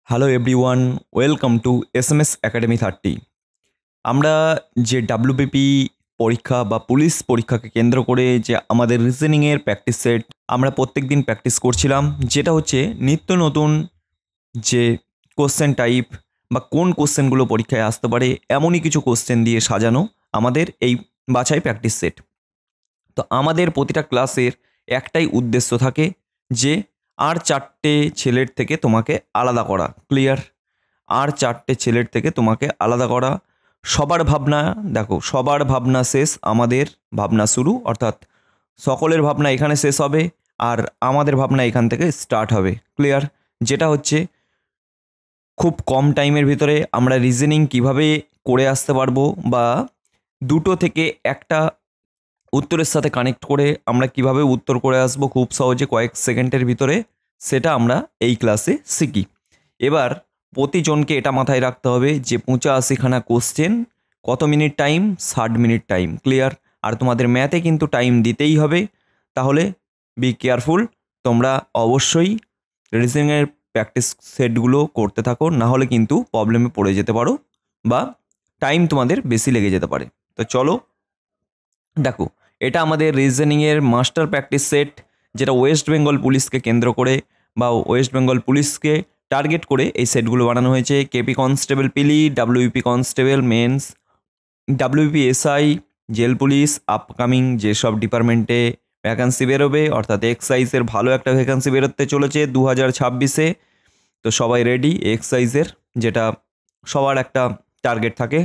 Hello everyone, welcome to SMS academy 30। আমরা যে WBP পরীক্ষা বা পুলিশ পরীক্ষাকে কেন্দ্র করে যে আমাদের রিজনিংয়ের প্র্যাকটিস সেট আমরা প্রত্যেক দিন প্র্যাকটিস করছিলাম, যেটা হচ্ছে নিত্য নতুন যে কোশ্চেন টাইপ বা কোন কোশ্চেনগুলো পরীক্ষায় আসতে পারে এমনই কিছু কোশ্চেন দিয়ে সাজানো আমাদের এই বাছাই প্র্যাকটিস সেট। তো আমাদের প্রতিটা ক্লাসের একটাই উদ্দেশ্য থাকে যে আর চারটে ছেলের থেকে তোমাকে আলাদা করা। ক্লিয়ার? আর চারটে ছেলের থেকে তোমাকে আলাদা করা। সবার ভাবনা, দেখো, সবার ভাবনা শেষ, আমাদের ভাবনা শুরু। অর্থাৎ সকলের ভাবনা এখানে শেষ হবে আর আমাদের ভাবনা এখান থেকে স্টার্ট হবে। ক্লিয়ার? যেটা হচ্ছে খুব কম টাইমের ভিতরে আমরা রিজনিং কিভাবে করে আসতে পারবো বা দুটো থেকে একটা উত্তরের সাথে কানেক্ট করে আমরা কিভাবে উত্তর করে আসবো খুব সহজে কয়েক সেকেন্ডের ভিতরে, সেটা আমরা এই ক্লাসে শিখি। এবার প্রতিজনকে এটা মাথায় রাখতে হবে যে 85খানা কোশ্চেন, কত minute time? 60 minute time. Clear? আর তোমাদের ম্যাথে কিন্তু টাইম দিতেই হবে। তাহলে বি কেয়ারফুল, তোমরা অবশ্যই রিজনিংয়ের প্র্যাকটিস সেটগুলো করতে থাকো, না হলে কিন্তু প্রবলেমে পড়ে যেতে পারো বা টাইম তোমাদের বেশি লেগে যেতে পারে। তো চলো দেখো, এটা আমাদের রিজনিংয়ের মাস্টার প্র্যাকটিস সেট, যেটা ওয়েস্ট বেঙ্গল পুলিশকে কেন্দ্র করে বা ওয়েস্ট বেঙ্গল পুলিশকে টার্গেট করে এই সেটগুলো বানানো হয়েছে। কেপি কনস্টেবল পিলি, WP constable mains, WP SI, jail police, upcoming যেসব ডিপার্টমেন্টে ভ্যাকান্সি বেরোবে, অর্থাৎ এক্সাইজের ভালো একটা ভ্যাকান্সি বেরোতে চলেছে 2026-এ। তো সবাই রেডি এক্সাইজের, যেটা সবার একটা টার্গেট থাকে।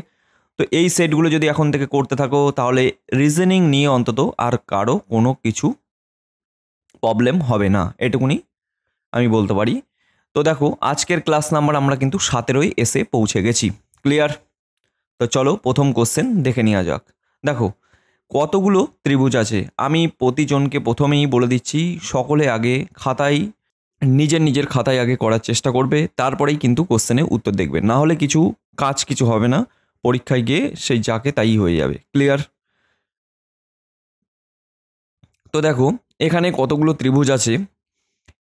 তো এই সেটগুলো যদি এখন থেকে করতে থাকো তাহলে রিজনিং নিয়ে অন্তত আর কারো কোনো কিছু প্রবলেম হবে না, এটুকুনি আমি বলতে পারি। তো দেখো, আজকের ক্লাস নাম্বার আমরা কিন্তু 17-ই এসে পৌঁছে গেছি। ক্লিয়ার? তো চলো প্রথম কোশ্চেন দেখে নেওয়া যাক। দেখো, কতগুলো ত্রিভুজ আছে আমি প্রতিজনকে প্রথমেই বলে দিচ্ছি, সকলে আগে খাতায় নিজের খাতায় আগে করার চেষ্টা করবে, তারপরেই কিন্তু কোশ্চেনে উত্তর দেখবে, না হলে কিছু হবে না, পরীক্ষায় গিয়ে সেই যাকে তাই হয়ে যাবে। ক্লিয়ার? তো দেখো, এখানে কতগুলো ত্রিভুজ আছে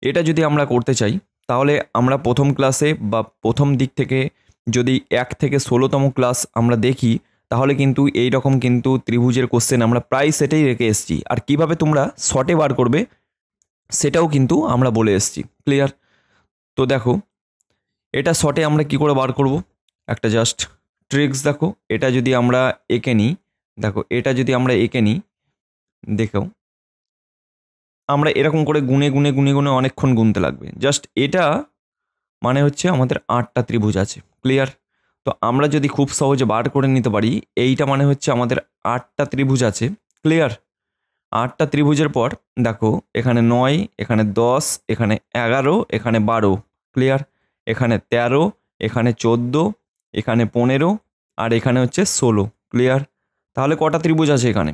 এটা যদি আমরা করতে চাই তাহলে আমরা প্রথম ক্লাসে বা প্রথম দিক থেকে যদি 1 থেকে 16তম ক্লাস আমরা দেখি তাহলে কিন্তু এই রকম কিন্তু ত্রিভুজের কোশ্চেন আমরা প্রায় সেটাই রেখে এসেছি, আর কিভাবে তোমরা শর্টে বার করবে সেটাও কিন্তু আমরা বলে এসেছি। ক্লিয়ার? তো দেখো, এটা শর্টে আমরা কি করে বার করব, একটা জাস্ট ট্রিক্স দেখো। এটা যদি আমরা এঁকে নিই, দেখো এটা যদি আমরা এঁকে নিই, দেখো আমরা এরকম করে গুনে গুনে গুনে গুনে অনেকক্ষণ গুনতে লাগবে। জাস্ট এটা মানে হচ্ছে আমাদের 8টা ত্রিভুজ আছে। ক্লিয়ার? তো আমরা যদি খুব সহজে বার করে নিতে পারি, এইটা মানে হচ্ছে আমাদের 8টা ত্রিভুজ আছে। ক্লিয়ার? 8টা ত্রিভুজের পর দেখো, এখানে 9, এখানে 10, এখানে 11, এখানে 12। ক্লিয়ার? এখানে 13, এখানে 14, এখানে 15 আর এখানে হচ্ছে 16। ক্লিয়ার? তাহলে কটা ত্রিভুজ আছে এখানে?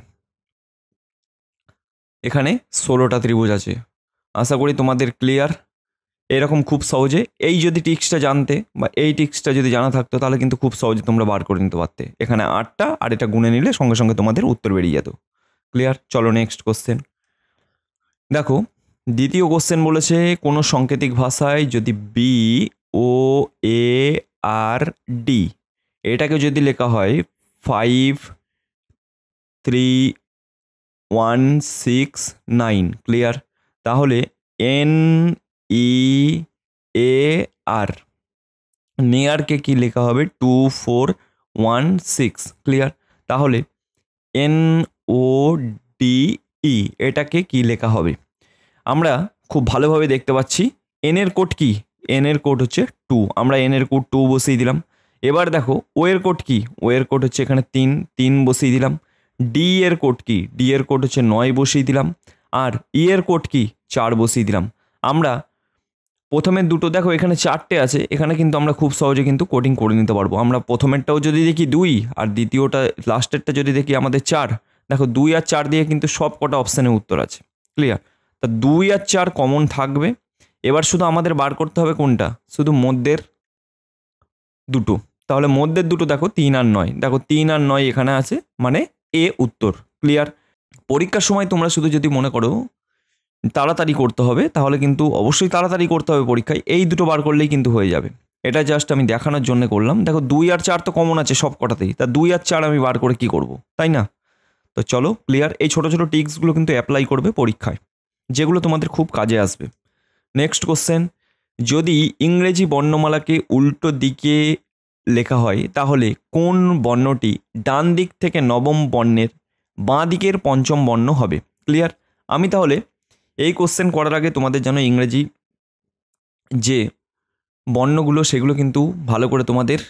এখানে 16টা ত্রিভুজ আছে। আশা করি তোমাদের ক্লিয়ার। এরকম খুব সহজে এই যদি টিক্সটা জানতে বা এই টিক্সটা যদি জানা থাকতো তাহলে কিন্তু খুব সহজে তোমরা বার করে নিতে পারতে। এখানে 8টা আর এটা গুনে নিলে সঙ্গে সঙ্গে তোমাদের উত্তর বেরিয়ে যেত। ক্লিয়ার? চলো নেক্সট কোশ্চেন দেখো। দ্বিতীয় কোশ্চেন বলেছে, কোনো সাংকেতিক ভাষায় যদি বি ও এ আর ডি এটাকে যদি লেখা হয় 5 3 1 6 9। ক্লিয়ার? তাহলে এন ই এ আর নেয়ারকে কি লেখা হবে 2 4 1 6। ক্লিয়ার? তাহলে এন ও ডি ই এটাকে কি লেখা হবে? আমরা খুব ভালোভাবে দেখতে পাচ্ছি এন এর কোড কি, এন এর কোড হচ্ছে 2, আমরা এন এর কোড 2 বসিয়ে দিলাম। এবার দেখো ও এর কোড কি, ও এর কোড হচ্ছে এখানে 3 বসিয়ে দিলাম। ডি এর কোড কি, ডি এর কোড হচ্ছে 9 বসিয়ে দিলাম। আর ই এর কোড কি, 4 বসিয়ে দিলাম। আমরা প্রথমের দুটো দেখো এখানে 4টে আছে, এখানে কিন্তু আমরা খুব সহজে কিন্তু কোডিং করে নিতে পারবো। আমরা প্রথমেরটাও যদি দেখি 2 আর দ্বিতীয়টা লাস্টেরটা যদি দেখি আমাদের 4, দেখো 2 আর 4 দিয়ে কিন্তু সব কটা অপশানে উত্তর আছে। ক্লিয়ার? তা 2 আর 4 কমন থাকবে। এবার শুধু আমাদের বার করতে হবে কোনটা, শুধু মধ্যের দুটো। তাহলে মধ্যের দুটো দেখো 3 আর 9, দেখো 3 আর 9 এখানে আছে, মানে এ উত্তর। ক্লিয়ার? পরীক্ষার সময় তোমরা শুধু যদি মনে করো তাড়াতাড়ি করতে হবে তাহলে কিন্তু অবশ্যই তাড়াতাড়ি করতে হবে পরীক্ষায়, এই দুটো বার করলেই কিন্তু হয়ে যাবে। এটা জাস্ট আমি দেখানোর জন্য করলাম। দেখো 2 আর 4 তো কমন আছে সব কটাতেই, তা 2 আর 4 আমি বার করে কি করব, তাই না? তো চলো ক্লিয়ার, এই ছোটো ছোটো টিক্সগুলো কিন্তু অ্যাপ্লাই করবে পরীক্ষায়, যেগুলো তোমাদের খুব কাজে আসবে। নেক্সট কোশ্চেন, যদি ইংরেজি বর্ণমালাকে উল্টো দিকে লেখা হয় তাহলে কোন বর্ণটি ডান দিক থেকে নবম বর্ণের বাঁ দিকের পঞ্চম বর্ণ হবে? ক্লিয়ার। আমি তাহলে এই কোশ্চেন করার আগে তোমাদের যেন ইংরেজি যে বর্ণগুলো সেগুলো কিন্তু ভালো করে তোমাদের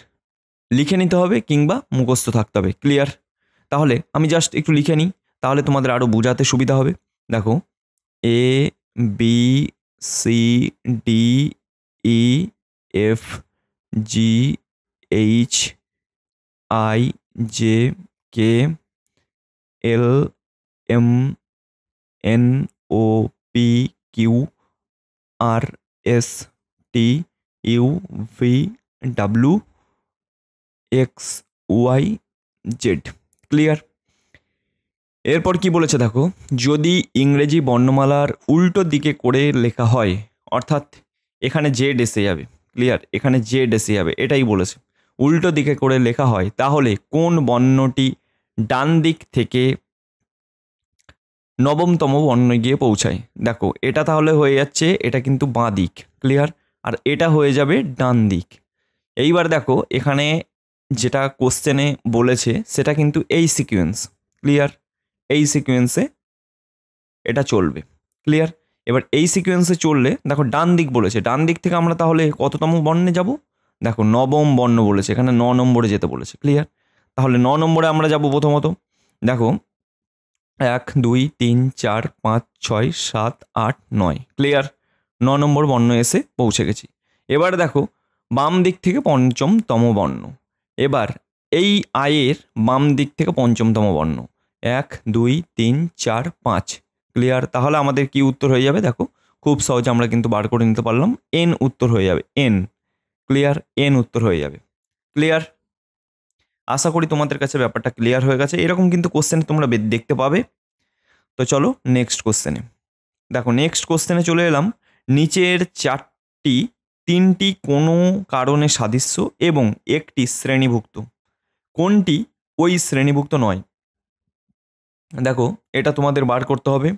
লিখে নিতে হবে কিংবা মুখস্থ থাকতে হবে। ক্লিয়ার। তাহলে আমি জাস্ট একটু লিখে নিই, তাহলে তোমাদের আরও বোঝাতে সুবিধা হবে। দেখো, A B C D E F G H I J K L M N O P Q R S T U V W X Y Z. Clear. এরপর কি বলেছে দেখো, যদি ইংরেজি বর্ণমালার উল্টো দিকে করে লেখা হয়, অর্থাৎ এখানে জেড এসে যাবে। ক্লিয়ার, এখানে জেড এসে যাবে, এটাই বলেছে। উল্টো দিকে করে লেখা হয় তাহলে কোন বর্ণটি ডান দিক থেকে নবমতম বর্ণে গিয়ে পৌঁছায়? দেখো, এটা তাহলে হয়ে যাচ্ছে, এটা কিন্তু বাঁ দিক। ক্লিয়ার। আর এটা হয়ে যাবে ডান দিক। এইবার দেখো, এখানে যেটা কোশ্চেনে বলেছে সেটা কিন্তু এই সিকোয়েন্স। ক্লিয়ার। এই সিকোয়েন্সে এটা চলবে। ক্লিয়ার। এবার এই সিকোয়েন্সে চললে দেখো ডান দিক বলেছে, ডান দিক থেকে আমরা তাহলে কততম বর্ণে যাব? দেখো নবম বর্ণ বলেছে, এখানে 9 নম্বরে যেতে বলেছে। ক্লিয়ার। তাহলে 9 নম্বরে আমরা যাব প্রথমত। দেখো 1 2 3 4 5 6 7 8 9। ক্লিয়ার। 9 নম্বর বর্ণ এসে পৌঁছে গেছি। এবার দেখো বাম দিক থেকে পঞ্চমতম বর্ণ। এবার এই আয়ের বাম দিক থেকে পঞ্চমতম বর্ণ 1 2 3 4 5। ক্লিয়ার। তাহলে আমাদের কি উত্তর হয়ে যাবে? দেখো খুব সহজে আমরা কিন্তু বার করে নিতে পারলাম, এন উত্তর হয়ে যাবে, এন। ক্লিয়ার, এন উত্তর হয়ে যাবে। ক্লিয়ার। আশা করি তোমাদের কাছে ব্যাপারটা ক্লিয়ার হয়ে গেছে। এরকম কিন্তু কোশ্চেন তোমরা দেখতে পাবে। তো চলো নেক্সট কোশ্চেনে। দেখো নেক্সট কোশ্চেনে চলে এলাম। নিচের তিনটি কোনো কারণে সাদৃশ্য এবং একটি শ্রেণীভুক্ত, কোনটি ওই শ্রেণীভুক্ত নয়? দেখো এটা তোমাদের বার করতে হবে।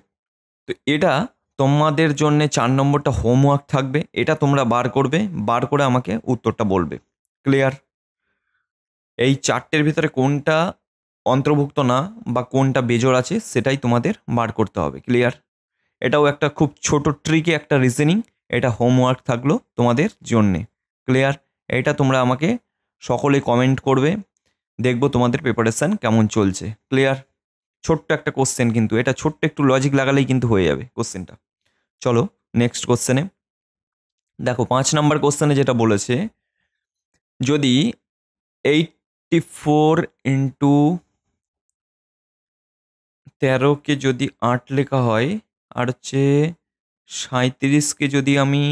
তো এটা তোমাদের জন্য 4 নম্বরটা হোমওয়ার্ক থাকবে, এটা তোমরা বার করবে, বার করে আমাকে উত্তরটা বলবে। ক্লিয়ার। এই 4টের ভিতরে কোনটা অন্তর্ভুক্ত না বা কোনটা বেজোড় আছে সেটাই তোমাদের বার করতে হবে। ক্লিয়ার। এটাও একটা খুব ছোট ট্রিকে একটা রিজনিং, এটা হোমওয়ার্ক থাকলো তোমাদের জন্যে। ক্লিয়ার। এটা তোমরা আমাকে সকলে কমেন্ট করবে, দেখবো তোমাদের প্রিপারেশান কেমন চলছে। ক্লিয়ার। ছোট্ট একটা কোশ্চেন, কিন্তু এটা ছোট্ট একটু লজিক লাগালেই কিন্তু হয়ে যাবে কোশ্চেনটা। চলো নেক্সট কোশ্চেনে। দেখো 5 নম্বর কোশ্চেনে যেটা বলেছে, যদি 84 ইন্টু 13কে যদি 8 লেখা হয়, আর হচ্ছে 37কে যদি আমি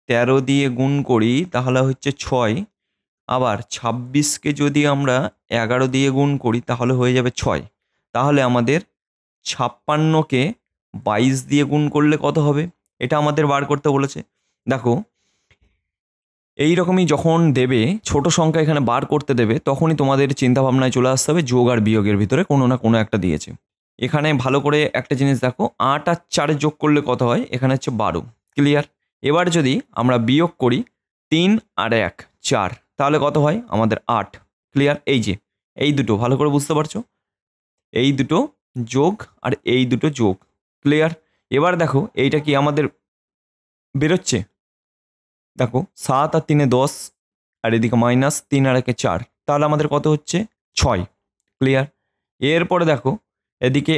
13 দিয়ে গুণ করি তাহলে হচ্ছে 6, আবার 26কে যদি আমরা 11 দিয়ে গুণ করি তাহলে হয়ে যাবে 6। তাহলে আমাদের 56কে 22 দিয়ে গুণ করলে কত হবে? এটা আমাদের বার করতে বলেছে। দেখো এই রকমই যখন দেবে, ছোট সংখ্যা এখানে বার করতে দেবে, তখনই তোমাদের চিন্তাভাবনায় চলে আসতে হবে যোগ আর বিয়োগের ভিতরে কোনো না কোনো একটা দিয়েছে। এখানে ভালো করে একটা জিনিস দেখো, 8 আর 4 যোগ করলে কত হয়? এখানে হচ্ছে 12। ক্লিয়ার। এবার যদি আমরা বিয়োগ করি 3 আর 1 4, তাহলে কত হয়? আমাদের 8। ক্লিয়ার। এই যে এই দুটো ভালো করে বুঝতে পারছো, এই দুটো যোগ আর এই দুটো যোগ। ক্লিয়ার। এবার দেখো এইটা কি আমাদের বেরোচ্ছে? দেখো 7 আর 3 10, আর এদিকে মাইনাস 3 আর 1 4, তাহলে আমাদের কত হচ্ছে? 6। ক্লিয়ার। এরপরে দেখো এদিকে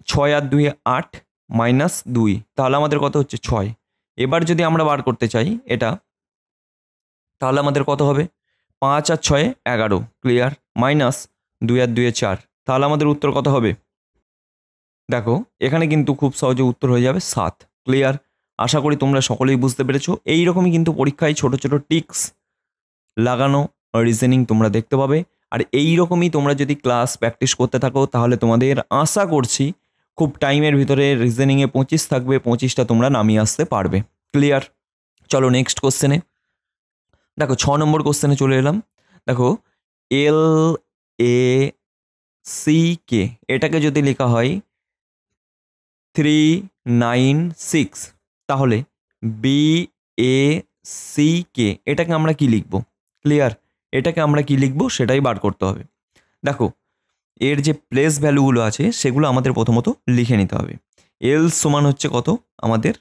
6 আর 2 8 মাইনাস 2, তাহলে আমাদের কত হচ্ছে? 6। এবার যদি আমরা বার করতে চাই এটা, তাহলে আমাদের কত হবে? 5 আর 6 11। ক্লিয়ার। মাইনাস 2 আর 2 4, তাহলে আমাদের উত্তর কত হবে? দেখো এখানে কিন্তু খুব সহজে উত্তর হয়ে যাবে 7। ক্লিয়ার। আশা করি তোমরা সকলেই বুঝতে পেরেছো। এইরকমই কিন্তু পরীক্ষায় ছোট ছোট টিক্স লাগানো রিজনিং তোমরা দেখতে পাবে। আর এই রকমই তোমরা যদি ক্লাস প্র্যাকটিস করতে থাকো তাহলে তোমাদের আশা করছি খুব টাইমের ভিতরে রিজনিংয়ে 25 থাকবে, 25টা তোমরা নামিয়ে আসতে পারবে। ক্লিয়ার। চলো নেক্সট কোশ্চেনে। দেখো 6 নম্বর কোশ্চেনে চলে এলাম। দেখো এল এ সি কে এটাকে যদি লেখা হয় 396, তাহলে বি এ সি কে এটাকে আমরা কি লিখব? ক্লিয়ার? এটাকে আমরা কি লিখব সেটাই বার করতে হবে। দেখো এর যে প্লেস ভ্যালুগুলো আছে সেগুলো আমাদের প্রথমত লিখে নিতে হবে। এল সমান হচ্ছে কত? আমাদের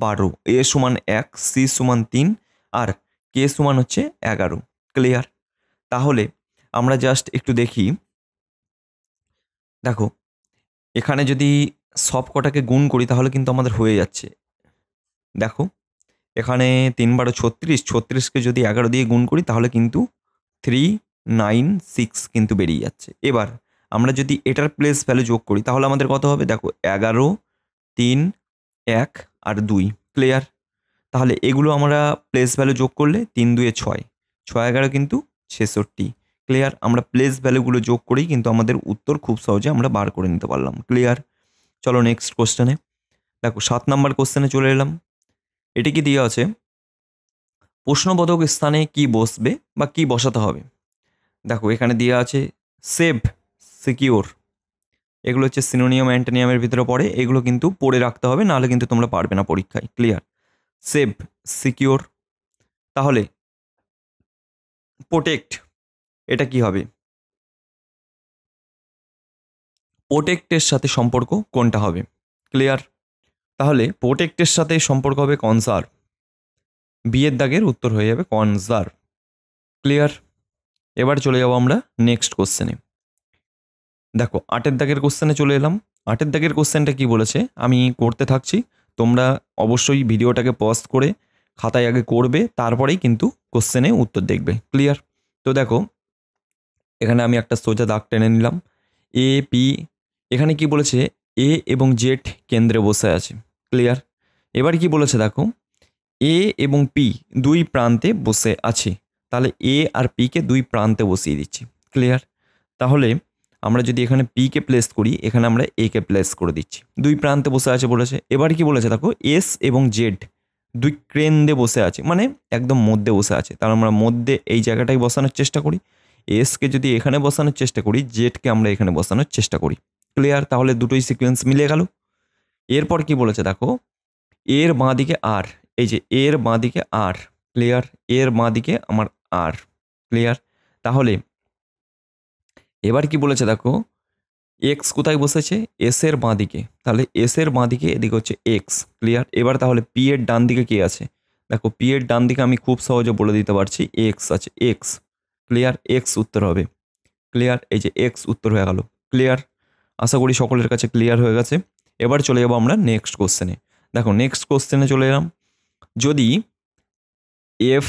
12, এ সমান 1, সি সমান 3 আর কে সমান হচ্ছে 11। ক্লিয়ার? তাহলে আমরা জাস্ট একটু দেখি। দেখো এখানে যদি সব কটাকে গুণ করি তাহলে কিন্তু আমাদের হয়ে যাচ্ছে। দেখো এখানে 3 12 36, 36কে যদি 11 দিয়ে গুণ করি তাহলে কিন্তু 396 কিন্তু বেরিয়ে যাচ্ছে। এবার আমরা যদি এটার প্লেস ভ্যালু যোগ করি তাহলে আমাদের কত হবে? দেখো 11, 3, 1 আর 2। ক্লিয়ার? তাহলে এগুলো আমরা প্লেস ভ্যালু যোগ করলে 3 2 6, 6 11 কিন্তু 66। ক্লিয়ার? আমরা প্লেস ভ্যালুগুলো যোগ করেই কিন্তু আমাদের উত্তর খুব সহজে আমরা বার করে নিতে পারলাম। ক্লিয়ার? চলো নেক্সট কোশ্চেনে। দেখো 7 নাম্বার কোশ্চেনে চলে এলাম। এটি কি দেওয়া আছে? প্রশ্নবোধক স্থানে কি বসবে বা কি বসাতে হবে? দেখো এখানে দেওয়া আছে সেভ, সিকিউর, এগুলো হচ্ছে সিনোনিয়াম অ্যান্টোনিয়ামের ভিতরে পড়ে। এগুলো কিন্তু পড়ে রাখতে হবে, নাহলে কিন্তু তোমরা পারবে না পরীক্ষায়। ক্লিয়ার? Save, secure. তাহলে প্রোটেক্ট এটা কি হবে? প্রোটেক্টের সাথে সম্পর্ক কোনটা হবে? ক্লিয়ার? তাহলে প্রোটেক্টের সাথে সম্পর্ক হবে কনজার্ভ। বিয়ের দাগের উত্তর হয়ে যাবে কনজার্ভ। ক্লিয়ার? এবার চলে যাবো আমরা নেক্সট কোশ্চেনে। দেখো 8 দাগের কোশ্চেনে চলে এলাম। 8 দাগের কোশ্চেনটা কি বলেছে আমি করতে থাকছি, তোমরা অবশ্যই ভিডিওটাকে পজ করে খাতায় আগে করবে, তারপরেই কিন্তু কোশ্চেনে উত্তর দেখবে। ক্লিয়ার? তো দেখো এখানে আমি একটা সোজা দাগ টেনে নিলাম। এ পি, এখানে কি বলেছে? এ এবং জেড কেন্দ্রে বসে আছে। ক্লিয়ার? এবার কি বলেছে দেখো, এ এবং পি দুই প্রান্তে বসে আছে। তাহলে এ আর পিকে দুই প্রান্তে বসিয়ে দিচ্ছি। ক্লিয়ার? তাহলে আমরা যদি এখানে পিকে প্লেস করি, এখানে আমরা একে প্লেস করে দিচ্ছি। দুই প্রান্তে বসে আছে বলেছে। এবার কি বলেছে দেখো, এস এবং জেড দুই কেন্দ্রে বসে আছে, মানে একদম মধ্যে বসে আছে। তাহলে আমরা মধ্যে এই জায়গাটাই বসানোর চেষ্টা করি। এসকে যদি এখানে বসানোর চেষ্টা করি, জেডকে আমরা এখানে বসানোর চেষ্টা করি। ক্লিয়ার? তাহলে দুটোই সিকোয়েন্স মিলে গেল। এরপর কি বলেছে দেখো, এর বাঁ দিকে আর, এই যে এর বাঁ দিকে আর। ক্লিয়ার? এর বাঁ দিকে আমার আর। ক্লিয়ার? তাহলে এবার কি বলেছে দেখো, এক্স কোথায় বসেছে? এস এর বাঁ দিকে। তাহলে এস এর বাঁ দিকে এদিকে হচ্ছে এক্স। ক্লিয়ার? এবার তাহলে পি এর ডান দিকে কে আছে? দেখো পি এর ডান দিকে আমি খুব সহজে বলে দিতে পারছি, এক্স আছে, এক্স। ক্লিয়ার? এক্স উত্তর হবে। ক্লিয়ার? এই যে এক্স উত্তর হয়ে গেল। ক্লিয়ার? আশা করি সকলের কাছে ক্লিয়ার হয়ে গেছে। এবার চলে যাবো আমরা নেক্সট কোশ্চেনে। দেখো নেক্সট কোশ্চেনে চলে এলাম। যদি এফ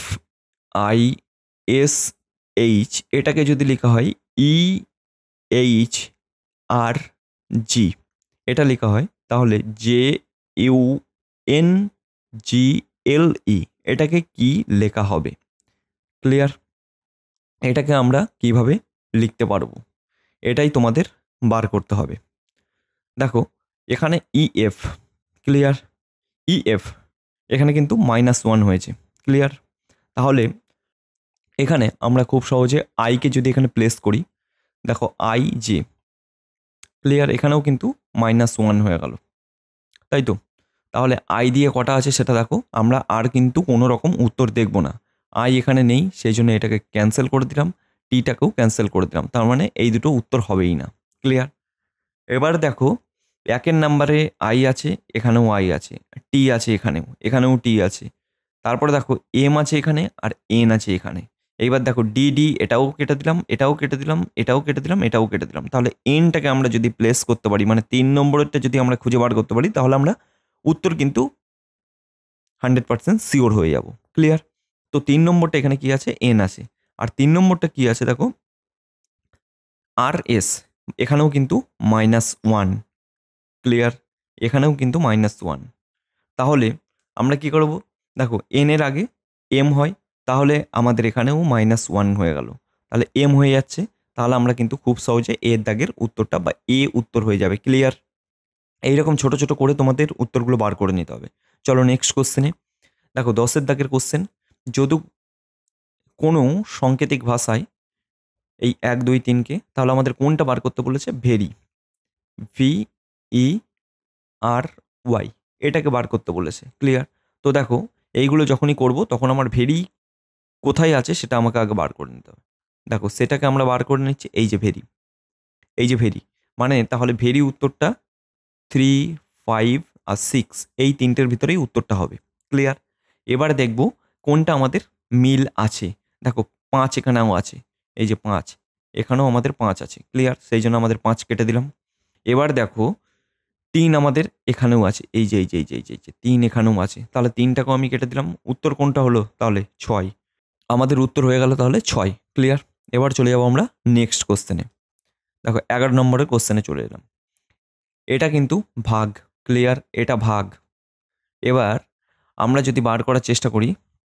আই এস এইচ এটাকে যদি লেখা হয় ই এইচ আর জি, এটা লেখা হয়, তাহলে জে ইউ এন জি এল ই এটাকে কি লেখা হবে? ক্লিয়ার? এটাকে আমরা কিভাবে লিখতে পারবো এটাই তোমাদের বার করতে হবে। দেখো এখানে ইএফ। ক্লিয়ার? ইএফ এখানে কিন্তু -1 হয়েছে। ক্লিয়ার? তাহলে এখানে আমরা খুব সহজে আইকে যদি এখানে প্লেস করি, দেখো আই জে। ক্লিয়ার? এখানেও কিন্তু -1 হয়ে গেল, তাই তো? তাহলে আই দিয়ে কটা আছে সেটা দেখো। আমরা আর কিন্তু কোনো রকম উত্তর দেখব না, আই এখানে নেই, সেই জন্য এটাকে ক্যান্সেল করে দিলাম, টিটাকেও ক্যান্সেল করে দিলাম। তার মানে এই দুটো উত্তর হবেই না। ক্লিয়ার? এবার দেখো 1 নাম্বারে আই আছে, এখানেও আই আছে, টি আছে এখানেও, এখানেও টি আছে। তারপরে দেখো এম আছে এখানে আর এন আছে এখানে। এইবার দেখো ডি ডি এটাও কেটে দিলাম, এটাও কেটে দিলাম, এটাও কেটে দিলাম, এটাও কেটে দিলাম। তাহলে এনটাকে আমরা যদি প্লেস করতে পারি, মানে 3 নম্বরেরটা যদি আমরা খুঁজে বার করতে পারি, তাহলে আমরা উত্তর কিন্তু 100% শিওর হয়ে যাব। ক্লিয়ার? তো 3 নম্বরটা এখানে কি আছে? এন আছে। আর 3 নম্বরটা কি আছে দেখো, আর এস, এখানেও কিন্তু -1। ক্লিয়ার? এখানেও কিন্তু -1। তাহলে আমরা কি করব? দেখো এন এর আগে এম হয়, তাহলে আমাদের এখানেও -1 হয়ে গেল। তাহলে এম হয়ে যাচ্ছে, তাহলে আমরা কিন্তু খুব সহজে এর দাগের উত্তরটা বা এ উত্তর হয়ে যাবে। ক্লিয়ার? এইরকম ছোট ছোট করে তোমাদের উত্তরগুলো বার করে নিতে হবে। চলো নেক্সট কোশ্চেনে। দেখো 10 দাগের কোশ্চেন। যদি কোনো সাংকেতিক ভাষায় এই 1 2 3কে, তাহলে আমাদের কোনটা বার করতে বলেছে? ভেরি, VERY, এটাকে বার করতে বলেছে। ক্লিয়ার? তো দেখো এইগুলো যখনই করব তখন আমার ভেরি কোথায় আছে সেটা আমাকে আগে বার করে নিতে হবে। দেখো সেটাকে আমরা বার করে নিচ্ছি, এই যে ভেরি, এই যে ভেরি, মানে তাহলে ভেরি উত্তরটা 3, 5 আর 6 এই তিনটের ভিতরেই উত্তরটা হবে। ক্লিয়ার? এবারে দেখব কোনটা আমাদের মিল আছে। দেখো 5 এখানেও আছে, এই যে 5, এখানেও আমাদের 5 আছে। ক্লিয়ার? সেই জন্য আমাদের 5 কেটে দিলাম। এবার দেখো 3 আমাদের এখানেও আছে, এই যে 3 এখানেও আছে, তাহলে 3টাকেও আমি কেটে দিলাম। উত্তর কোনটা হলো? তাহলে 6। আমাদের উত্তর হয়ে গেল তাহলে 6। ক্লিয়ার? এবার চলে যাবো আমরা নেক্সট কোশ্চেনে। দেখো 11 নম্বরের কোশ্চেনে চলে এলাম। এটা কিন্তু ভাগ। ক্লিয়ার? এটা ভাগ। এবার আমরা যদি বার করার চেষ্টা করি,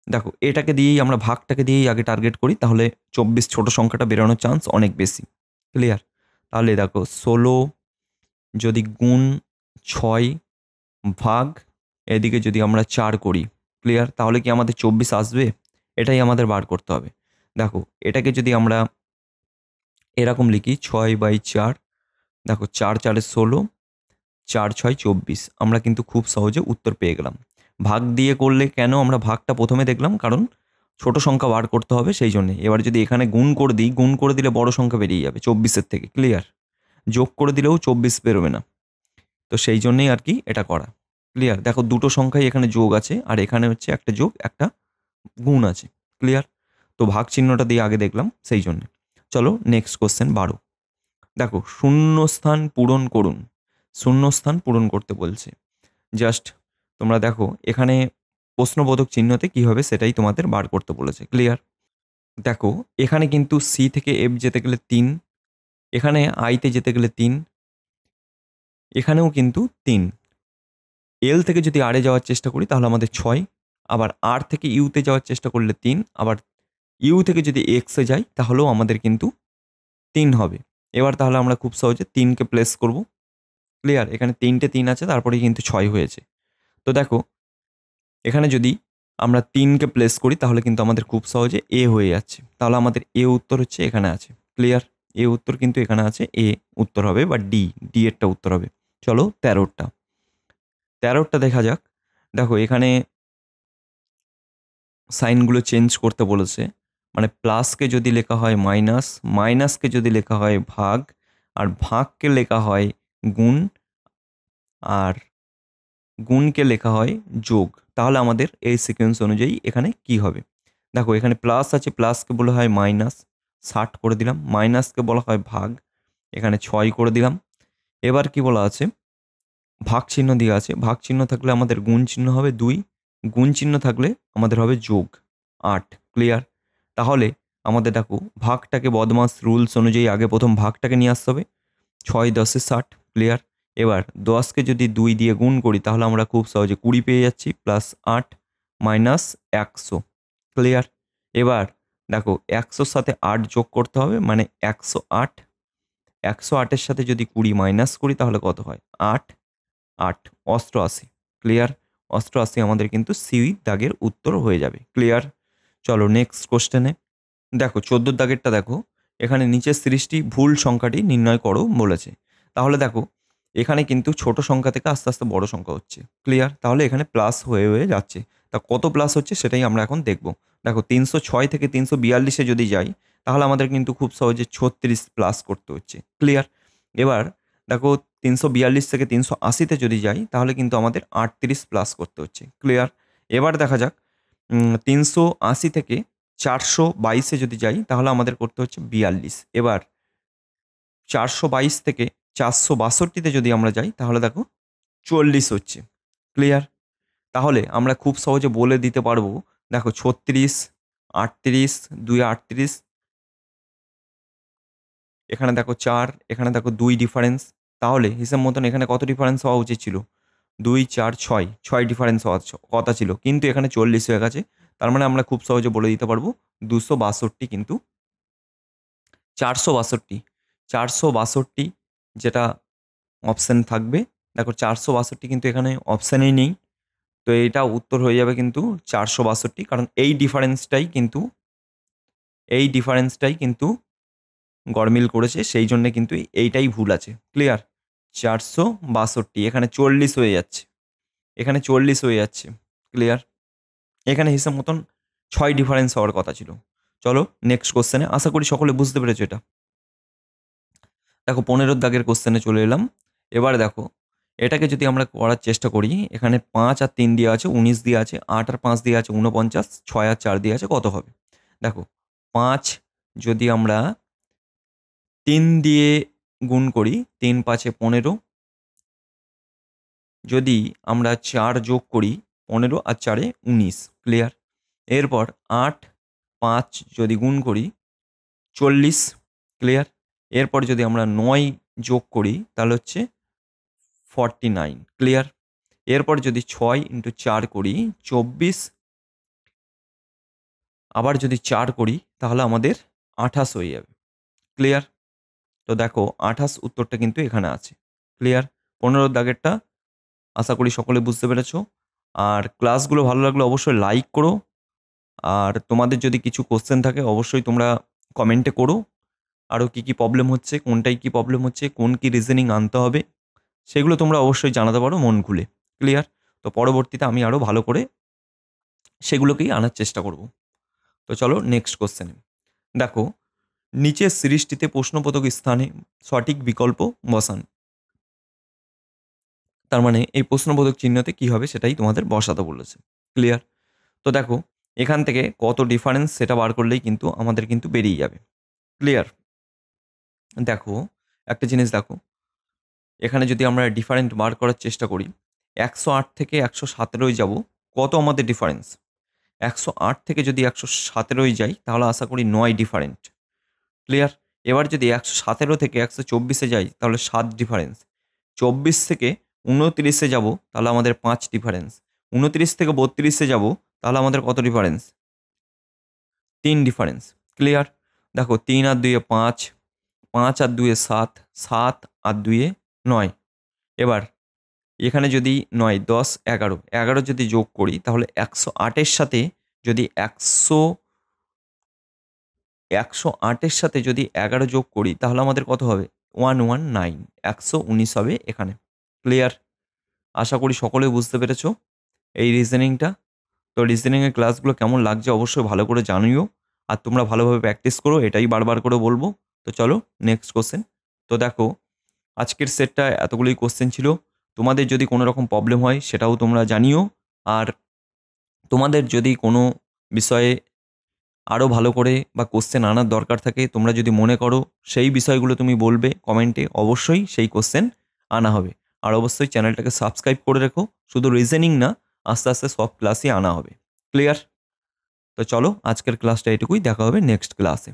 দেখো এটাকে দিয়েই আমরা ভাগটাকে দিয়েই আগে টার্গেট করি, তাহলে 24 ছোট সংখ্যাটা বেরোনোর চান্স অনেক বেশি। ক্লিয়ার? তাহলে দেখো 16 যদি গুণ 6 ভাগ এদিকে যদি আমরা 4 করি, ক্লিয়ার, তাহলে কি আমাদের 24 আসবে? এটাই আমাদের বার করতে হবে। দেখো এটাকে যদি আমরা এরকম লিখি 6/4, দেখো 4 4 16, 4 6 24, আমরা কিন্তু খুব সহজে উত্তর পেয়ে গেলাম। ভাগ দিয়ে করলে কেন আমরা ভাগটা প্রথমে দেখলাম? কারণ ছোট সংখ্যা বার করতে হবে সেই জন্যে। এবার যদি এখানে গুণ করে দিই, গুণ করে দিলে বড় সংখ্যা বেরিয়ে যাবে 24-এর থেকে। ক্লিয়ার? যোগ করে দিলেও 24 বেরোবে না, তো সেই জন্যেই আর কি এটা করা। ক্লিয়ার? দেখো দুটো সংখ্যাই এখানে যোগ আছে, আর এখানে হচ্ছে একটা যোগ একটা গুণ আছে। ক্লিয়ার? তো ভাগ চিহ্নটা দিয়ে আগে দেখলাম সেই জন্যে। চলো নেক্সট কোশ্চেন 12। দেখো শূন্যস্থান পূরণ করুন। শূন্যস্থান পূরণ করতে বলছে। জাস্ট তোমরা দেখো এখানে প্রশ্নবোধক চিহ্নতে কী হবে সেটাই তোমাদের বার করতে বলেছে। ক্লিয়ার? দেখো এখানে কিন্তু সি থেকে এফ যেতে গেলে 3, এখানে আইতে যেতে গেলে 3, এখানেও কিন্তু 3। এল থেকে যদি আরে যাওয়ার চেষ্টা করি তাহলে আমাদের 6, আবার আর থেকে ইউতে যাওয়ার চেষ্টা করলে 3, আবার ইউ থেকে যদি এক্সে যাই তাহলেও আমাদের কিন্তু 3 হবে। এবার তাহলে আমরা খুব সহজে 3কে প্লেস করব। ক্লিয়ার? এখানে 3টে 3 আছে, তারপরেই কিন্তু 6 হয়েছে। তো দেখো এখানে যদি আমরা 3কে প্লেস করি তাহলে কিন্তু আমাদের খুব সহজে এ হয়ে যাচ্ছে, তাহলে আমাদের এ উত্তর হচ্ছে এখানে আছে। ক্লিয়ার? এ উত্তর কিন্তু এখানে আছে, এ উত্তর হবে, বা ডি এরটা উত্তর হবে। চলো 13টা দেখা যাক। দেখো এখানে সাইনগুলো চেঞ্জ করতে বলেছে, মানে প্লাসকে যদি লেখা হয় মাইনাস, মাইনাসকে যদি লেখা হয় ভাগ, আর ভাগকে লেখা হয় গুণ, আর গুণকে লেখা হয় যোগ, তাহলে আমাদের এই সিকোয়েন্স অনুযায়ী এখানে কি হবে? দেখো এখানে প্লাস আছে, প্লাসকে বলা হয় মাইনাস, 60 করে দিলাম। মাইনাসকে বলা হয় ভাগ, এখানে 6 করে দিলাম। এবার কি বলা আছে? ভাগ চিহ্ন দিয়ে আছে, ভাগ চিহ্ন থাকলে আমাদের গুণ চিহ্ন হবে 2, গুণ চিহ্ন থাকলে আমাদের হবে যোগ 8। ক্লিয়ার? তাহলে আমাদের দেখো ভাগটাকে বদমাস রুলস অনুযায়ী আগে প্রথম ভাগটাকে নিয়ে আসতে হবে। 6 10 60। ক্লিয়ার? এবার 10কে যদি 2 দিয়ে গুণ করি তাহলে আমরা খুব সহজে 20 পেয়ে যাচ্ছি, প্লাস 8 মাইনাস 100। ক্লিয়ার? এবার দেখো 100-র সাথে 8 যোগ করতে হবে, মানে 108। 108-এর সাথে যদি 20 মাইনাস করি তাহলে কত হয়? 8 8 88। ক্লিয়ার? 88 আমাদের কিন্তু সি দাগের উত্তর হয়ে যাবে। ক্লিয়ার? চলো নেক্সট কোশ্চেনে। দেখো 14 দাগেরটা দেখো, এখানে নিচের সিরিজটি ভুল সংখ্যাটি নির্ণয় করো বলেছে। তাহলে দেখো এখানে কিন্তু ছোট সংখ্যা থেকে আস্তে আস্তে বড় সংখ্যা হচ্ছে। ক্লিয়ার? তাহলে এখানে প্লাস হয়ে হয়ে যাচ্ছে। তা কত প্লাস হচ্ছে সেটাই আমরা এখন দেখব। দেখো 306 থেকে 342-এ যদি যাই তাহলে আমাদের কিন্তু খুব সহজে 36 প্লাস করতে হচ্ছে। ক্লিয়ার? এবার দেখো 342 থেকে 380-তে যদি যাই তাহলে কিন্তু আমাদের 38 প্লাস করতে হচ্ছে। ক্লিয়ার? এবার দেখা যাক 380 থেকে 422-এ যদি যাই তাহলে আমাদের করতে হচ্ছে 42। এবার 422 থেকে 462-তে যদি আমরা যাই তাহলে দেখো 40 হচ্ছে। ক্লিয়ার? তাহলে আমরা খুব সহজে বলে দিতে পারবো, দেখো 36, 38, 2 38, এখানে দেখো 4, এখানে দেখো 2 ডিফারেন্স। তাহলে হিসেব মতন এখানে কত ডিফারেন্স হওয়া উচিত ছিল? 2 4 6, 6 ডিফারেন্স হওয়ার কথা ছিল, কিন্তু এখানে 40 হয়ে গেছে। তার মানে আমরা খুব সহজে বলে দিতে পারবো 262 কিন্তু 462, 462 যেটা অপশান থাকবে। দেখো 462 কিন্তু এখানে অপশানেই নেই, তো এটা উত্তর হয়ে যাবে কিন্তু 462, কারণ এই ডিফারেন্সটাই কিন্তু এই ডিফারেন্সটাই কিন্তু গরমিল করেছে, সেই জন্যে কিন্তু এইটাই ভুল আছে। ক্লিয়ার? 462, এখানে 40 হয়ে যাচ্ছে, এখানে 40 হয়ে যাচ্ছে। ক্লিয়ার? এখানে হিসাব মতন 6 ডিফারেন্স হওয়ার কথা ছিল। চলো নেক্সট কোশ্চেনে, আশা করি সকলে বুঝতে পেরেছো এটা। দেখো 15 দাগের কোশ্চেনে চলে এলাম। এবার দেখো এটাকে যদি আমরা করার চেষ্টা করি, এখানে 5 আর 3 দিয়ে আছে 19 দিয়ে আছে, 8 আর 5 দিয়ে আছে 49, 6 আর 4 দিয়ে আছে কত হবে? দেখো 5 যদি আমরা 3 দিয়ে গুণ করি, 3 5 15, যদি আমরা 4 যোগ করি 15 আর 4 19। ক্লিয়ার? এরপর 8 5 যদি গুণ করি 40। ক্লিয়ার? এরপর যদি আমরা 9 যোগ করি তাহলে হচ্ছে 49। ক্লিয়ার? এরপর যদি 6 ইন্টু 4 করি 24, আবার যদি 4 করি তাহলে আমাদের 28 হয়ে যাবে। ক্লিয়ার? তো দেখো 28 উত্তরটা কিন্তু এখানে আছে। ক্লিয়ার? 15 দাগেরটা আশা করি সকলে বুঝতে পেরেছো। আর ক্লাসগুলো ভালো লাগলে অবশ্যই লাইক করো, আর তোমাদের যদি কিছু কোশ্চেন থাকে অবশ্যই তোমরা কমেন্টে করো। আরও কী কী প্রবলেম হচ্ছে, কোনটায় কী প্রবলেম হচ্ছে, কোন কী রিজনিং আনতে হবে, সেগুলো তোমরা অবশ্যই জানাতে পারো মন খুলে। ক্লিয়ার? তো পরবর্তীতে আমি আরও ভালো করে সেগুলোকেই আনার চেষ্টা করব। তো চলো নেক্সট কোশ্চেনে। দেখো নিচের সিরিজটিতে প্রশ্নবোধক স্থানে সঠিক বিকল্প বসান। তার মানে এই প্রশ্নবোধক চিহ্নতে কী হবে সেটাই তোমাদের বসাতে বলেছে। ক্লিয়ার? তো দেখো এখান থেকে কত ডিফারেন্স সেটা বার করলেই কিন্তু আমাদের কিন্তু বেরিয়ে যাবে। ক্লিয়ার? দেখো একটা জিনিস দেখো, এখানে যদি আমরা ডিফারেন্ট বার করার চেষ্টা করি, 108 থেকে 117 যাব, কত আমাদের ডিফারেন্স? 108 থেকে যদি 117 যাই তাহলে আশা করি 9 ডিফারেন্ট। ক্লিয়ার? এবার যদি 117 থেকে 124 যাই তাহলে 7 ডিফারেন্স। 24 থেকে 29 যাব তাহলে আমাদের 5 ডিফারেন্স। 29 থেকে 32 যাব তাহলে আমাদের কত ডিফারেন্স? 3 ডিফারেন্স। ক্লিয়ার? দেখো 3 আর 2 5, 5 আর 2 7, 7 আর 2 9। এবার এখানে যদি 9 10 11, 11 যদি যোগ করি তাহলে 108-এর সাথে যদি 108-এর সাথে যদি 11 যোগ করি তাহলে আমাদের কত হবে? 119, 119 হবে এখানে। ক্লিয়ার? আশা করি সকলেই বুঝতে পেরেছো এই রিজনিংটা। তো রিজনিংয়ের ক্লাসগুলো কেমন লাগছে অবশ্যই ভালো করে জানিও, আর তোমরা ভালোভাবে প্র্যাকটিস করো, এটাই বারবার করে বলবো। তো চলো নেক্সট কোশ্চেন। তো দেখো আজকের সেটটা এতগুলোই কোশ্চেন ছিল। তোমাদের যদি কোনো রকম প্রবলেম হয় সেটাও তোমরা জানিও, আর তোমাদের যদি কোনো বিষয়ে আরও ভালো করে বা কোশ্চেন আনার দরকার থাকে, তোমরা যদি মনে করো সেই বিষয়গুলো তুমি বলবে কমেন্টে, অবশ্যই সেই কোশ্চেন আনা হবে। আর অবশ্যই চ্যানেলটাকে সাবস্ক্রাইব করে রেখো, শুধু রিজনিং না, আস্তে আস্তে সব ক্লাসই আনা হবে। ক্লিয়ার? তো চলো আজকের ক্লাসটা এটুকুই, দেখা হবে নেক্সট ক্লাসে।